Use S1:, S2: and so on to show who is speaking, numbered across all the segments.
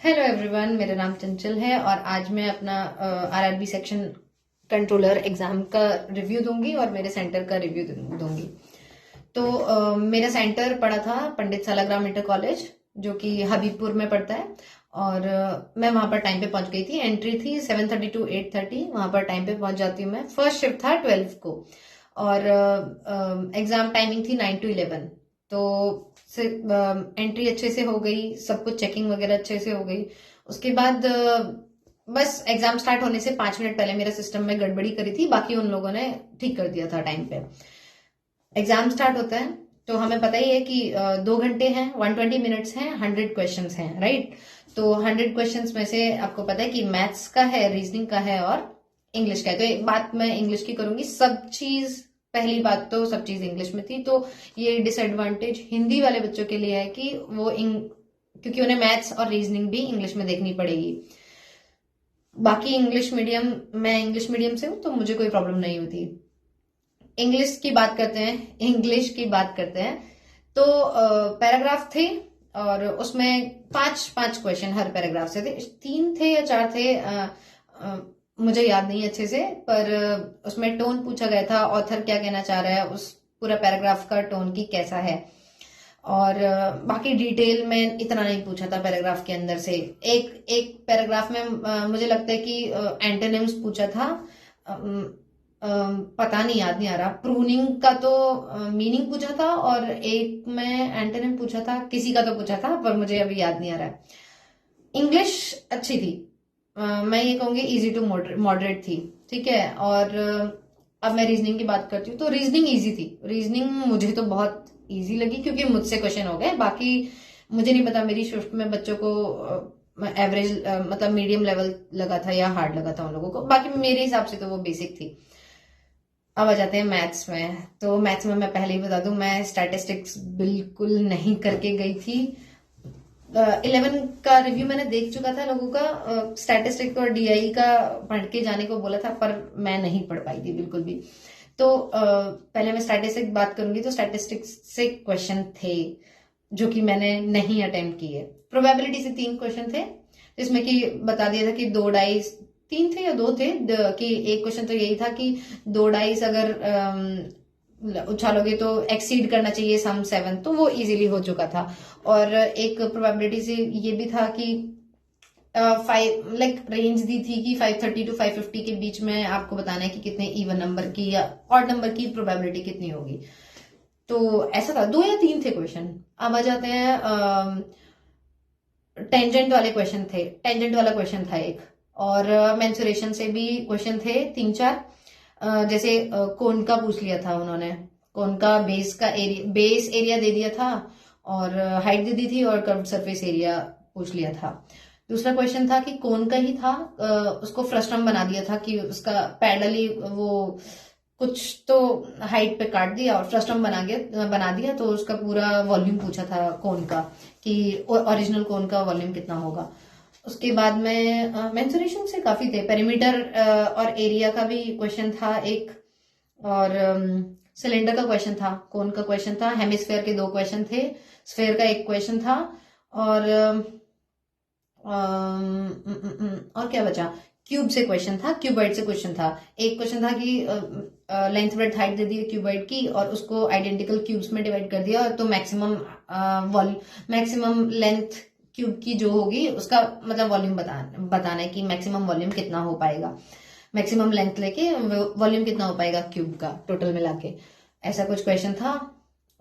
S1: Hello everyone, मेरा नाम चंचल है और आज मैं अपना आरआरबी सेक्शन कंट्रोलर एग्जाम का रिव्यू दूंगी और मेरे सेंटर का रिव्यू दूंगी। तो मेरा सेंटर पड़ा था पंडित सालाग्राम इंटर कॉलेज, जो कि हबीबपुर में पड़ता है। और मैं वहां पर टाइम पे पहुंच गई थी। एंट्री थी 7:30 to 8:30। वहां पर टाइम पे पहुंच जाती हूँ मैं। फर्स्ट शिफ्ट था 12 को और एग्जाम टाइमिंग थी 9 to 11। तो एंट्री अच्छे से हो गई, सब कुछ चेकिंग वगैरह अच्छे से हो गई। उसके बाद बस एग्जाम स्टार्ट होने से 5 मिनट पहले मेरा सिस्टम में गड़बड़ी करी थी, बाकी उन लोगों ने ठीक कर दिया था टाइम पे। एग्जाम स्टार्ट होता है तो हमें पता ही है कि 2 घंटे हैं, 120 मिनट्स हैं, 100 क्वेश्चन हैं, राइट। तो 100 क्वेश्चन में से आपको पता है कि मैथ्स का है, रीजनिंग का है और इंग्लिश का है। तो एक बात मैं इंग्लिश की करूंगी। सब चीज, पहली बात तो सब चीज इंग्लिश में थी, तो ये डिसएडवांटेज हिंदी वाले बच्चों के लिए है कि वो क्योंकि उन्हें मैथ्स और रीजनिंग भी इंग्लिश में देखनी पड़ेगी। बाकी इंग्लिश मीडियम, मैं इंग्लिश मीडियम से हूं तो मुझे कोई प्रॉब्लम नहीं होती। इंग्लिश की बात करते हैं। तो पैराग्राफ थे और उसमें पांच पांच क्वेश्चन हर पैराग्राफ से थे। 3 थे या 4 थे, मुझे याद नहीं अच्छे से, पर उसमें टोन पूछा गया था, ऑथर क्या कहना चाह रहा है, उस पूरा पैराग्राफ का टोन की कैसा है। और बाकी डिटेल में इतना नहीं पूछा था पैराग्राफ के अंदर से। एक एक पैराग्राफ में मुझे लगता है कि एंटोनिम्स पूछा था। पता नहीं, याद नहीं आ रहा। प्रूनिंग का तो मीनिंग पूछा था और एक में एंटोनिम पूछा था, किसी का तो पूछा था, पर मुझे अभी याद नहीं आ रहा है। इंग्लिश अच्छी थी, मैं ये कहूंगी इजी टू मॉडरेट थी, ठीक है। और अब मैं रीजनिंग की बात करती हूँ तो रीजनिंग इजी थी। रीजनिंग मुझे तो बहुत इजी लगी क्योंकि मुझसे क्वेश्चन हो गए। बाकी मुझे नहीं पता मेरी शिफ्ट में बच्चों को एवरेज मतलब मीडियम लेवल लगा था या हार्ड लगा था उन लोगों को। बाकी मेरे हिसाब से तो वो बेसिक थी। अब आ जाते हैं मैथ्स में। तो मैथ्स में मैं पहले ही बता दूं, मैं स्टैटिस्टिक्स बिल्कुल नहीं करके गई थी। 11 का रिव्यू मैंने देख चुका था लोगों का। स्टैटिस्टिक्स और डीआई का पढ़ के जाने को बोला था, पर मैं नहीं पढ़ पाई थी बिल्कुल भी। तो पहले मैं स्टैटिस्टिक्स बात करूंगी। तो स्टैटिस्टिक्स से क्वेश्चन थे जो कि मैंने नहीं अटेम्प्ट किए। प्रोबेबिलिटी से 3 क्वेश्चन थे, जिसमें कि बता दिया था कि 2 डाइस, 3 थे या 2 थे, कि एक क्वेश्चन तो यही था कि 2 डाइस अगर उछालोगे तो एक्सीड करना चाहिए सम 7, तो वो इजीली हो चुका था। और एक प्रोबेबिलिटी से ये भी था कि 5 लाइक रेंज दी थी कि 530 to 550 के बीच में आपको बताना है कि कितने इवन नंबर की या ऑड नंबर की प्रोबेबिलिटी कितनी होगी। तो ऐसा था, 2 या 3 थे क्वेश्चन। अब आ जाते हैं टेंजेंट वाले क्वेश्चन थे। टेंजेंट वाला क्वेश्चन था एक, और मेंसुरेशन से भी क्वेश्चन थे 3-4। जैसे कोन का पूछ लिया था उन्होंने। कोन का बेस एरिया दे दिया था और हाइट दे दी थी और कर्व सरफेस एरिया पूछ लिया था। दूसरा क्वेश्चन था कि कोन का ही था, उसको फ्रस्टम बना दिया था कि उसका पैरेलली वो कुछ तो हाइट पे काट दिया और फ्रस्टम बना दिया, तो उसका पूरा वॉल्यूम पूछा था कोन का कि ओरिजिनल कोन का वॉल्यूम कितना होगा। उसके बाद में मेंसुरेशन से काफी थे। पेरीमीटर और एरिया का भी क्वेश्चन था एक, और सिलेंडर का क्वेश्चन था, कोन का क्वेश्चन था, हेमिस्फेयर के 2 क्वेश्चन थे, स्फेयर का 1 क्वेश्चन था। और क्या बचा, क्यूब से क्वेश्चन था, क्यूबॉइड से क्वेश्चन था। एक क्वेश्चन था कि लेंथ ब्रेड्थ हाइट दे दी क्यूबॉइड की और उसको आइडेंटिकल क्यूब्स में डिवाइड कर दिया, तो मैक्सिमम लेंथ क्यूब की जो होगी उसका मतलब वॉल्यूम बताना है कि मैक्सिमम वॉल्यूम कितना हो पाएगा। मैक्सिमम लेंथ लेके वॉल्यूम कितना हो पाएगा क्यूब का टोटल मिला के, ऐसा कुछ क्वेश्चन था।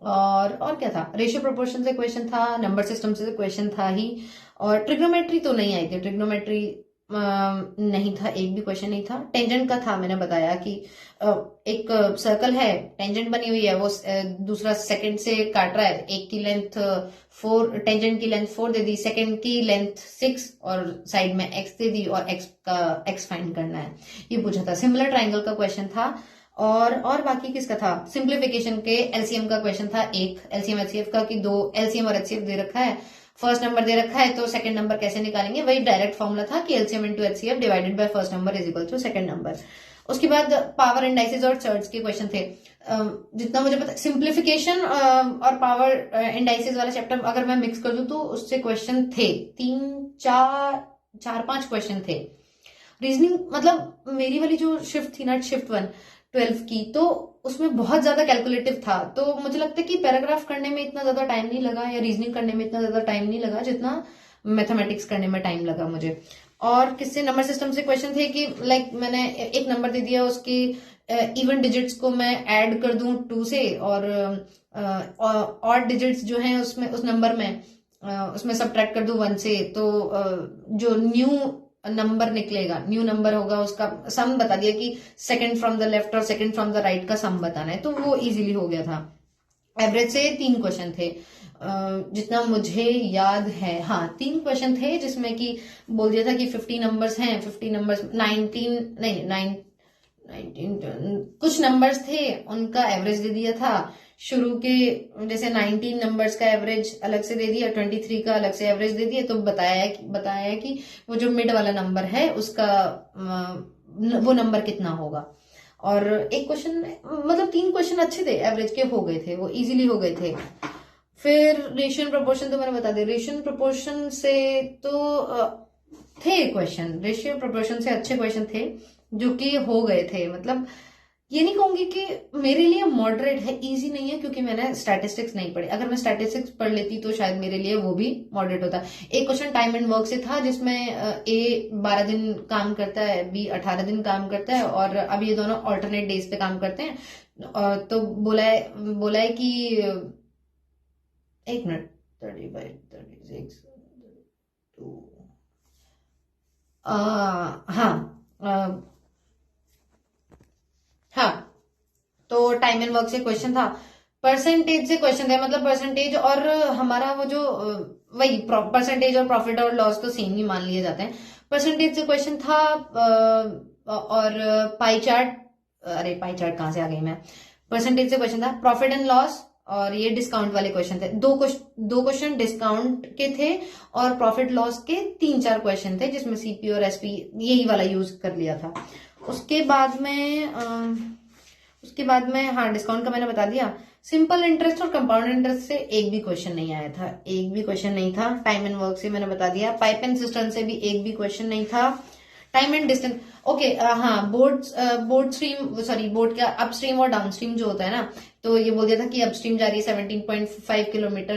S1: और क्या था, रेशियो प्रोपोर्शन से क्वेश्चन था, नंबर सिस्टम से क्वेश्चन था ही। और ट्रिग्नोमेट्री तो नहीं आई थी, ट्रिग्नोमेट्री नहीं था, एक भी क्वेश्चन नहीं था। टेंजेंट का था, मैंने बताया कि एक सर्कल है, टेंजेंट बनी हुई है, वो दूसरा सेकंड से काट रहा है। एक की लेंथ 4, टेंजेंट की लेंथ 4 दे दी, सेकंड की लेंथ 6 और साइड में x दे दी, और x फाइंड करना है, ये पूछा था। सिमिलर ट्राइंगल का क्वेश्चन था। और बाकी किसका था, सिंप्लीफिकेशन के एलसीएम का क्वेश्चन था एक, एलसीएम एचसीएफ का, कि 2 एलसीएम और एचसीएफ दे रखा है, फर्स्ट नंबर दे रखा है, तो सेकंड नंबर कैसे निकालेंगे। वही डायरेक्ट फॉर्मूला था कि LCM into HCF divided by first number is equal to second number. उसके बाद पावर इंडाइसेस और चर्ट्स के क्वेश्चन थे। जितना मुझे पता, सिंप्लीफिकेशन और पावर इंडाइसेस वाला चैप्टर अगर मैं मिक्स कर दूं तो उससे क्वेश्चन थे 4-5 क्वेश्चन थे। रीजनिंग मतलब मेरी वाली जो शिफ्ट थी ना, शिफ्ट 1 12 की, तो उसमें बहुत ज्यादा कैलकुलेटिव था। तो मुझे लगता है कि पैराग्राफ करने में इतना ज्यादा टाइम नहीं लगा या रीजनिंग करने में इतना ज्यादा टाइम नहीं लगा जितना मैथमेटिक्स करने में टाइम लगा मुझे। और किससे नंबर सिस्टम से क्वेश्चन थे कि लाइक मैंने एक नंबर दे दिया, उसकी इवन डिजिट्स को मैं ऐड कर दूं 2 से, और ऑड डिजिट्स जो हैं उसमें उस नंबर में उसमें सब्ट्रैक्ट कर दूं 1 से, तो जो न्यू नंबर निकलेगा, न्यू नंबर होगा, उसका सम बता दिया कि सेकंड फ्रॉम द लेफ्ट और सेकंड फ्रॉम द राइट का सम बताना है, तो वो इजीली हो गया था। एवरेज से 3 क्वेश्चन थे जितना मुझे याद है। हाँ, 3 क्वेश्चन थे जिसमें कि बोल दिया था कि 50 नंबर्स हैं, 50 नंबर्स 19 नहीं 19 कुछ नंबर्स थे, उनका एवरेज दे दिया था। शुरू के जैसे 19 नंबर्स का एवरेज अलग से दे दिया, 23 का अलग से एवरेज दे दिया, तो बताया कि वो जो मिड वाला नंबर है उसका वो नंबर कितना होगा। और एक क्वेश्चन मतलब 3 क्वेश्चन अच्छे थे, एवरेज के हो गए थे, वो इजीली हो गए थे। फिर रेशियो प्रोपोर्शन तो मैंने बता दिया। रेशियो प्रोपोर्शन से तो थे क्वेश्चन, रेशियो प्रोपोर्शन से अच्छे क्वेश्चन थे जो कि हो गए थे। मतलब ये नहीं कहूंगी कि मेरे लिए मॉडरेट है, इजी नहीं है, क्योंकि मैंने स्टैटिस्टिक्स नहीं पढ़ी। अगर मैं स्टैटिस्टिक्स पढ़ लेती तो शायद मेरे लिए वो भी मॉडरेट होता। एक क्वेश्चन टाइम एंड वर्क से था जिसमें ए 12 दिन काम करता है, बी 18 दिन काम करता है, और अब ये दोनों ऑल्टरनेट डेज पे काम करते हैं। तो बोला है कि 1 मिनट 30/36 हाँ, तो टाइम एंड वर्क से क्वेश्चन था। परसेंटेज से क्वेश्चन था, मतलब परसेंटेज और हमारा वो जो वही परसेंटेज और प्रॉफिट और लॉस तो सेम ही मान लिए जाते हैं। परसेंटेज से क्वेश्चन था और पाई चार्ट, अरे पाई चार्ट कहां से आ गई मैं। परसेंटेज से क्वेश्चन था, प्रॉफिट एंड लॉस, और ये डिस्काउंट वाले क्वेश्चन थे। दो क्वेश्चन डिस्काउंट के थे और प्रॉफिट लॉस के 3-4 क्वेश्चन थे जिसमें सीपी और एसपी यही वाला यूज कर लिया था। उसके बाद में हाँ, डिस्काउंट का मैंने बता दिया। सिंपल इंटरेस्ट और कंपाउंड इंटरेस्ट से एक भी क्वेश्चन नहीं आया था, एक भी क्वेश्चन नहीं था। टाइम एंड वर्क से मैंने बता दिया। पाइप एंड सिस्टम से भी एक भी क्वेश्चन नहीं था। टाइम एंड डिस्टेंस, ओके, हाँ, बोर्ड का अपस्ट्रीम और डाउनस्ट्रीम जो होता है ना, तो ये बोल दिया था कि अपस्ट्रीम जा रही है 17.5 किलोमीटर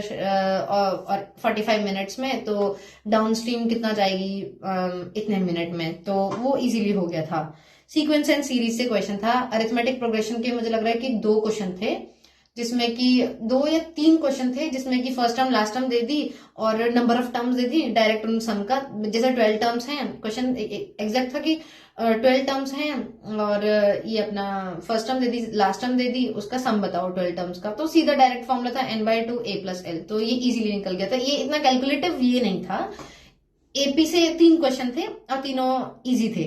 S1: और 45 मिनट्स में, तो डाउनस्ट्रीम कितना जाएगी इतने मिनट में, तो वो इजीली हो गया था। सीक्वेंस एंड सीरीज से क्वेश्चन था। अरिथमेटिक प्रोग्रेशन के मुझे लग रहा है कि 2 क्वेश्चन थे, जिसमें कि 2 या 3 क्वेश्चन थे, जिसमें कि फर्स्ट टर्म लास्ट टर्म दे दी और number of terms they the direct उन सम का। जैसे 12 टर्म्स हैं, क्वेश्चन एग्जैक्ट था कि 12 टर्म्स हैं और ये अपना फर्स्ट टर्म दे दी, लास्ट टर्म दे दी, उसका सम बताओ 12 टर्म्स का। तो सीधा डायरेक्ट फॉर्मूला था n/2 a+l, तो ये इजीली निकल गया था। ये इतना कैलकुलेटिव ये नहीं था। एपी से 3 क्वेश्चन थे और तीनों इजी थे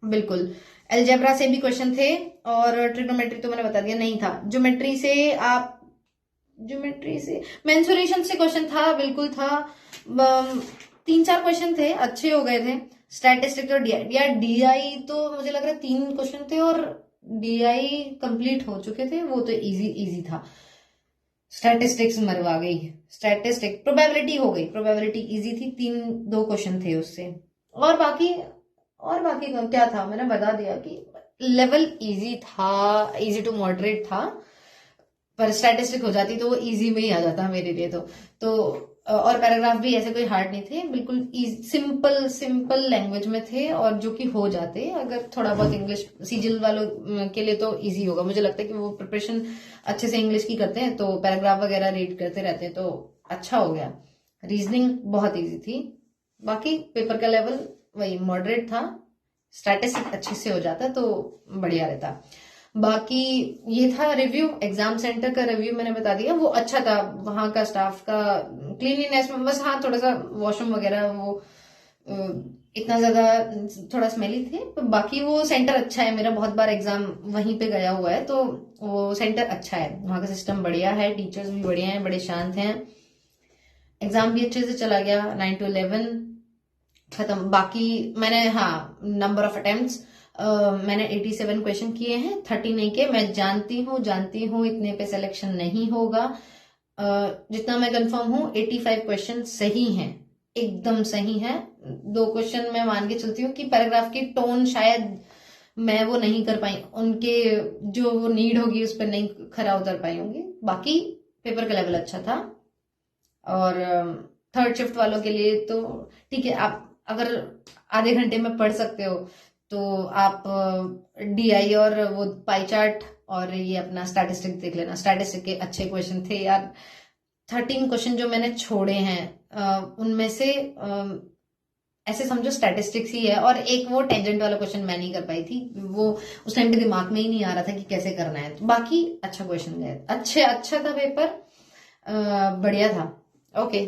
S1: बिल्कुल। अलजेब्रा से भी क्वेश्चन थे और ट्रिग्नोमेट्री तो मैंने बता दिया नहीं था। ज्योमेट्री से मेंसुरेशन से क्वेश्चन था, बिल्कुल था। 3-4 क्वेश्चन थे, अच्छे हो गए थे। स्टैटिस्टिक्स और डीआई तो मुझे लग रहा है 3 क्वेश्चन थे और डीआई कंप्लीट हो चुके थे, वो तो इजी था। स्टैटिस्टिक्स मरवा गई। स्टैटिस्टिक प्रोबेबिलिटी हो गई, प्रोबेबिलिटी इजी थी, 2 क्वेश्चन थे उससे। और बाकी क्या था, मैंने बता दिया कि लेवल इजी था, इजी टू मॉडरेट था, पर स्टैटिस्टिक हो जाती तो वो इजी में ही आ जाता मेरे लिए तो और पैराग्राफ भी ऐसे कोई हार्ड नहीं थे, बिल्कुल सिंपल लैंग्वेज में थे, और जो कि हो जाते अगर थोड़ा बहुत इंग्लिश सीजिल वालों के लिए तो इजी होगा। मुझे लगता है कि वो प्रिपरेशन अच्छे से इंग्लिश की करते हैं तो पैराग्राफ वगैरह रीड करते रहते हैं, तो अच्छा हो गया। रीजनिंग बहुत ईजी थी, बाकी पेपर का लेवल वही मॉडरेट था। स्टैटिस्टिक अच्छे से हो जाता तो बढ़िया रहता। बाकी ये था रिव्यू, एग्जाम सेंटर का रिव्यू मैंने बता दिया, वो अच्छा था। वहां का स्टाफ का क्लीनलीनेस में बस हाँ थोड़ा सा वॉशरूम वगैरह वो इतना ज्यादा थोड़ा स्मेली थे, तो बाकी वो सेंटर अच्छा है। मेरा बहुत बार एग्जाम वहीं पे गया हुआ है, तो वो सेंटर अच्छा है। वहां का सिस्टम बढ़िया है, टीचर्स भी बढ़िया हैं, बड़े शांत हैं। एग्जाम भी अच्छे से चला गया, 9 to 11 खत्म। बाकी मैंने हाँ नंबर ऑफ अटेम्प्ट्स मैंने 87 क्वेश्चन किए हैं, 30 नहीं किए। मैं जानती हूँ इतने पे सिलेक्शन नहीं होगा। जितना मैं कंफर्म हूँ 85 क्वेश्चन सही हैं, एकदम सही है। 2 क्वेश्चन मैं मान के चलती हूँ कि पैराग्राफ की टोन शायद मैं वो नहीं कर पाई, उनके जो वो नीड होगी उस पर नहीं खरा उतर पाई होंगी। बाकी पेपर का लेवल अच्छा था। और थर्ड शिफ्ट वालों के लिए तो ठीक है, आप अगर आधे घंटे में पढ़ सकते हो तो आप DI और वो पाई चार्ट और ये अपना स्टैटिस्टिक देख लेना। स्टैटिस्टिक के अच्छे क्वेश्चन थे यार। 13 क्वेश्चन जो मैंने छोड़े हैं उनमें से ऐसे समझो स्टैटिस्टिक्स ही है, और एक वो टेंजेंट वाला क्वेश्चन मैं नहीं कर पाई थी, वो उस टाइम पे दिमाग में ही नहीं आ रहा था कि कैसे करना है। तो बाकी अच्छा क्वेश्चन गए, अच्छा था पेपर, बढ़िया था। ओके।